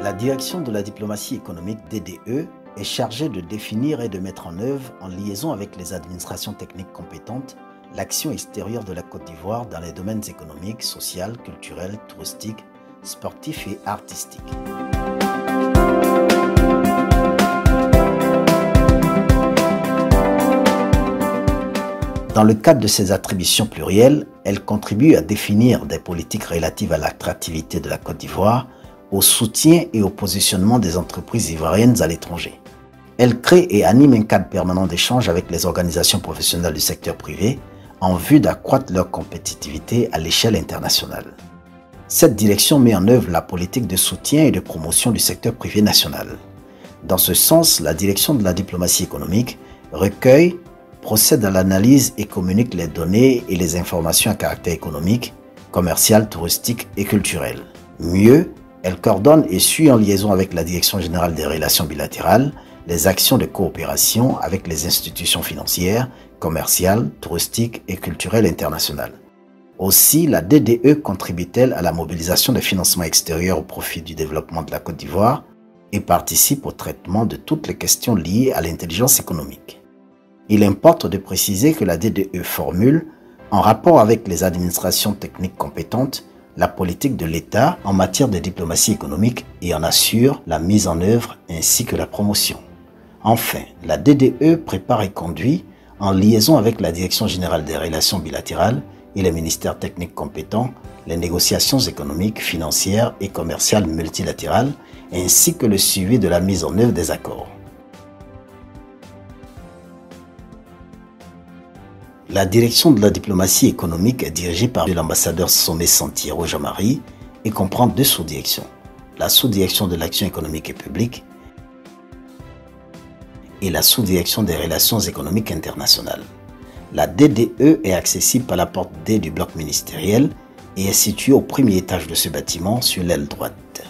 La direction de la diplomatie économique DDE est chargée de définir et de mettre en œuvre, en liaison avec les administrations techniques compétentes, l'action extérieure de la Côte d'Ivoire dans les domaines économiques, social, culturels, touristiques, sportifs et artistiques. Dans le cadre de ses attributions plurielles, elle contribue à définir des politiques relatives à l'attractivité de la Côte d'Ivoire, au soutien et au positionnement des entreprises ivoiriennes à l'étranger. Elle crée et anime un cadre permanent d'échange avec les organisations professionnelles du secteur privé en vue d'accroître leur compétitivité à l'échelle internationale. Cette direction met en œuvre la politique de soutien et de promotion du secteur privé national. Dans ce sens, la direction de la diplomatie économique recueille, procède à l'analyse et communique les données et les informations à caractère économique, commercial, touristique et culturel. Mieux, elle coordonne et suit en liaison avec la Direction générale des relations bilatérales les actions de coopération avec les institutions financières, commerciales, touristiques et culturelles internationales. Aussi, la DDE contribue-t-elle à la mobilisation des financements extérieurs au profit du développement de la Côte d'Ivoire et participe au traitement de toutes les questions liées à l'intelligence économique. Il importe de préciser que la DDE formule, en rapport avec les administrations techniques compétentes, la politique de l'État en matière de diplomatie économique et en assure la mise en œuvre ainsi que la promotion. Enfin, la DDE prépare et conduit, en liaison avec la Direction générale des relations bilatérales et les ministères techniques compétents, les négociations économiques, financières et commerciales multilatérales, ainsi que le suivi de la mise en œuvre des accords. La direction de la diplomatie économique est dirigée par l'ambassadeur Sommet Santiago Jean-Marie et comprend deux sous-directions. La sous-direction de l'action économique et publique et la sous-direction des relations économiques internationales. La DDE est accessible par la porte D du bloc ministériel et est située au premier étage de ce bâtiment sur l'aile droite.